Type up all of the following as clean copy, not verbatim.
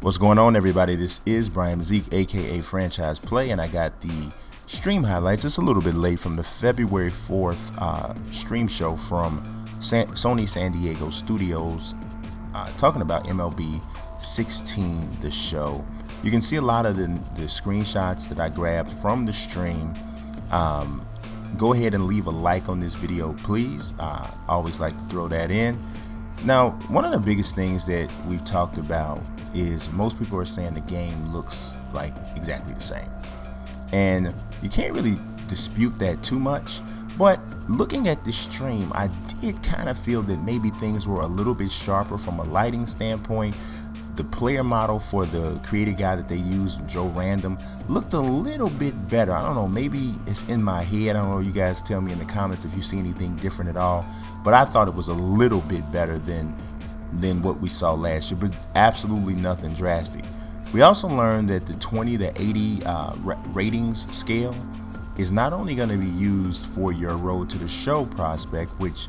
What's going on, everybody? This is Brian Zeke, aka Franchise Play, and I got the stream highlights. It's a little bit late from the February 4th stream show from Sony San Diego Studios, talking about MLB 16, the show. You can see a lot of the screenshots that I grabbed from the stream. Go ahead and leave a like on this video, please. I always like to throw that in. Now, one of the biggest things that we've talked about is most people are saying the game looks like exactly the same, and you can't really dispute that too much. But looking at the stream, I did kind of feel that maybe things were a little bit sharper from a lighting standpoint. The player model for the creative guy that they used, Joe Random, looked a little bit better. I don't know, maybe it's in my head. I don't know, you guys tell me in the comments if you see anything different at all, but I thought it was a little bit better than what we saw last year, but absolutely nothing drastic. We also learned that the 20 to 80 ratings scale is not only going to be used for your road to the show prospect, which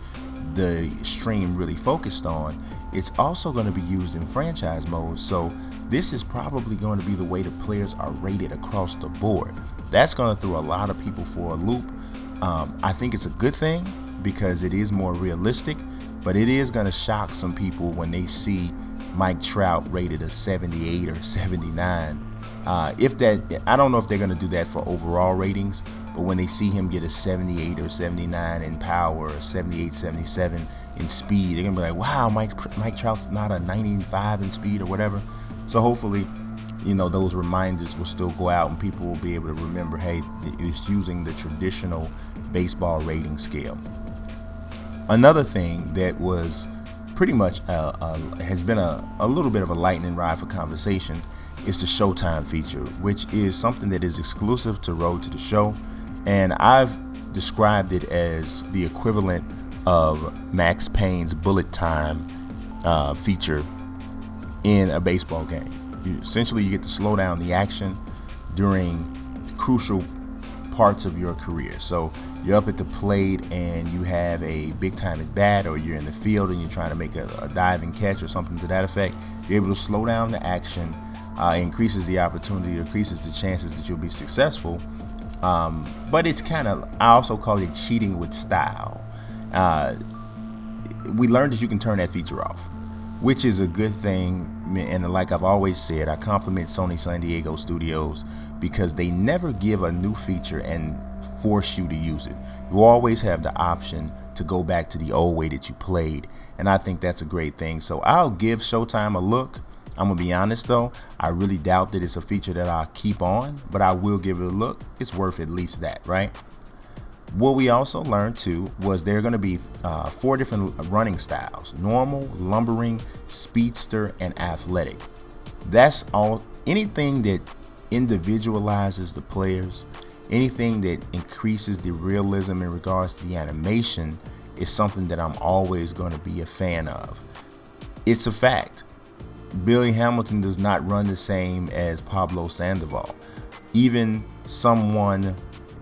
the stream really focused on, it's also going to be used in franchise mode. So this is probably going to be the way the players are rated across the board. That's going to throw a lot of people for a loop. I think it's a good thing because it is more realistic, but it is going to shock some people when they see Mike Trout rated a 78 or 79. I don't know if they're going to do that for overall ratings, but when they see him get a 78 or 79 in power, or 78, 77 in speed, they're going to be like, wow, Mike Trout's not a 95 in speed or whatever. So hopefully, those reminders will still go out and people will be able to remember, hey, it's using the traditional baseball rating scale. Another thing that was pretty much has been a little bit of a lightning rod for conversation is the Showtime feature, which is something that is exclusive to Road to the Show, and I've described it as the equivalent of Max Payne's bullet time feature in a baseball game. Essentially, you get to slow down the action during crucial parts of your career. So you're up at the plate and you have a big time at bat, or you're in the field and you're trying to make a diving catch or something to that effect. You're able to slow down the action, increases the opportunity, increases the chances that you'll be successful. But it's kind of, I also call it cheating with style. We learned that you can turn that feature off, which is a good thing. And like I've always said, I compliment Sony San Diego Studios because they never give a new feature and force you to use it. You always have the option to go back to the old way that you played, and I think that's a great thing. So I'll give Showtime a look. I'm gonna be honest though, I really doubt that it's a feature that I'll keep on, but I will give it a look. It's worth at least that, right? What we also learned too was there are going to be 4 different running styles: normal, lumbering, speedster, and athletic. That's all. Anything that individualizes the players, anything that increases the realism in regards to the animation, is something that I'm always going to be a fan of. It's a fact. Billy Hamilton does not run the same as Pablo Sandoval. Even someone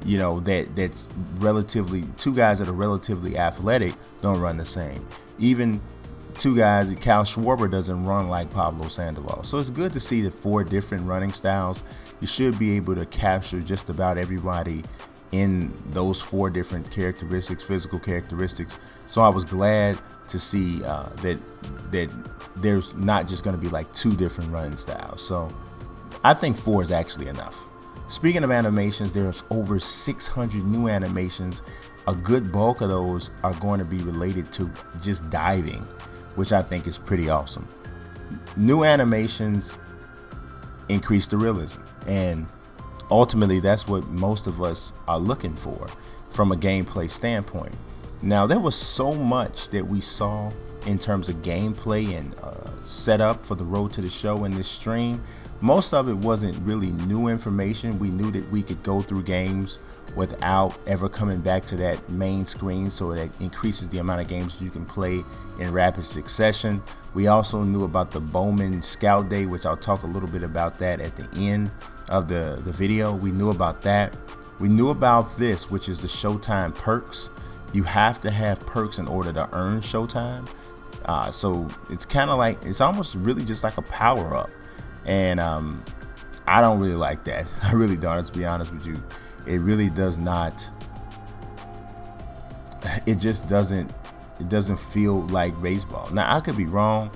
that's relatively, 2 guys that are relatively athletic don't run the same. Even 2 guys, Cal Schwarber doesn't run like Pablo Sandoval. So it's good to see the 4 different running styles. You should be able to capture just about everybody in those 4 different characteristics, physical characteristics. So I was glad to see that there's not just going to be like 2 different running styles. So I think 4 is actually enough. Speaking of animations, there's over 600 new animations. A good bulk of those are going to be related to just diving, which I think is pretty awesome. New animations increase the realism, and ultimately that's what most of us are looking for from a gameplay standpoint. Now, there was so much that we saw in terms of gameplay and setup for the Road to the Show in this stream. Most of it wasn't really new information. We knew that we could go through games without ever coming back to that main screen, so that increases the amount of games you can play in rapid succession. We also knew about the Bowman Scout Day, which I'll talk a little bit about that at the end of the video. We knew about that. We knew about this, which is the Showtime Perks. You have to have perks in order to earn Showtime. So it's kind of like, it's almost really just like a power up. And I don't really like that. I really don't. Let's be honest with you. It really does not. It just doesn't. It doesn't feel like baseball. Now I could be wrong.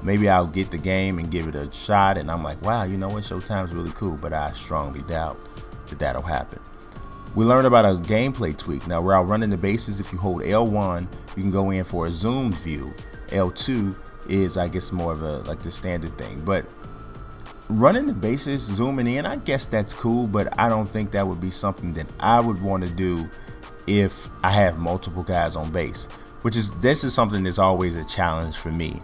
Maybe I'll get the game and give it a shot, and I'm like, wow, you know what? Showtime's really cool, but I strongly doubt that that'll happen. We learned about a gameplay tweak. Now, while running the bases, if you hold L1, you can go in for a zoomed view. L2 is, I guess, more of a like the standard thing. But running the bases, zooming in, I guess that's cool, but I don't think that would be something that I would want to do if I have multiple guys on base. This is something that's always a challenge for me.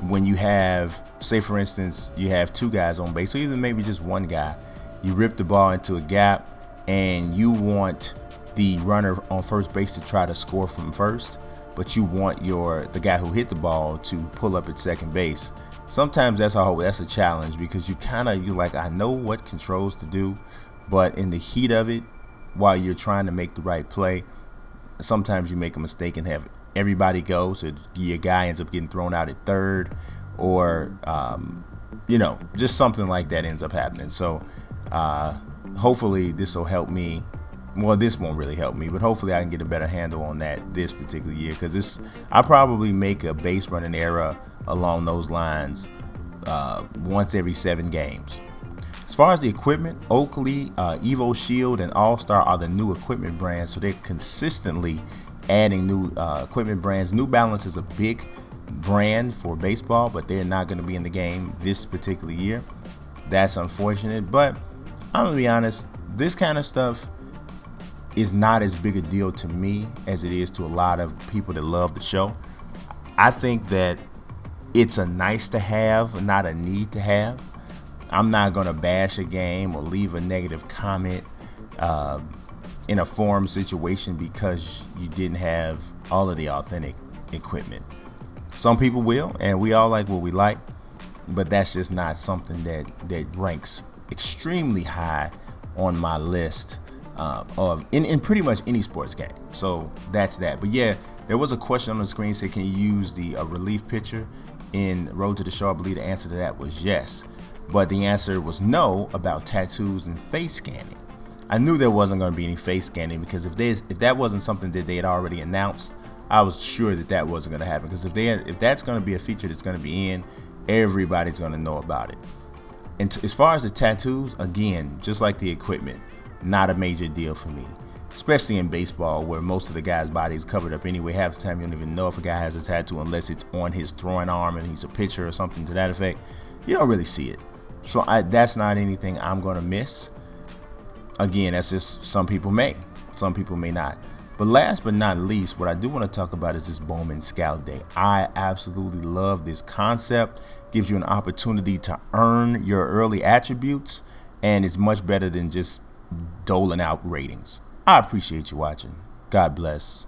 When you have, say for instance, you have two guys on base, or even maybe just one guy, you rip the ball into a gap and you want the runner on first base to try to score from first, but you want the guy who hit the ball to pull up at second base. Sometimes that's a challenge, because you're like, I know what controls to do, but in the heat of it, while you're trying to make the right play, sometimes you make a mistake and have everybody go, so your guy ends up getting thrown out at third, or just something like that ends up happening. So hopefully this will help me. Well, this won't really help me, but hopefully I can get a better handle on that this particular year, because I probably make a base running error along those lines once every 7 games. As far as the equipment, Oakley, Evo Shield, and All-Star are the new equipment brands, so they're consistently adding new equipment brands. New Balance is a big brand for baseball, but they're not going to be in the game this particular year. That's unfortunate, but I'm going to be honest, this kind of stuff is not as big a deal to me as it is to a lot of people that love the show. I think that it's a nice to have, not a need to have. I'm not going to bash a game or leave a negative comment in a forum situation because you didn't have all of the authentic equipment. Some people will, and we all like what we like, but that's just not something that ranks extremely high on my list of in pretty much any sports game. So that's that. But yeah, there was a question on the screen saying, can you use the relief pitcher in Road to the Show? I believe the answer to that was yes, but the answer was no about tattoos and face scanning. I knew there wasn't going to be any face scanning, because if that wasn't something that they had already announced, I was sure that wasn't going to happen. Because if that's going to be a feature that's going to be in, everybody's going to know about it. And as far as the tattoos, again, just like the equipment, not a major deal for me, especially in baseball where most of the guy's body is covered up anyway. Half the time you don't even know if a guy has a tattoo unless it's on his throwing arm and he's a pitcher or something to that effect. You don't really see it. So that's not anything I'm going to miss. Again, that's just some people may not. But last but not least, what I do want to talk about is this Bowman Scout Day. I absolutely love this concept. Gives you an opportunity to earn your early attributes, and it's much better than just doling out ratings. I appreciate you watching. God bless.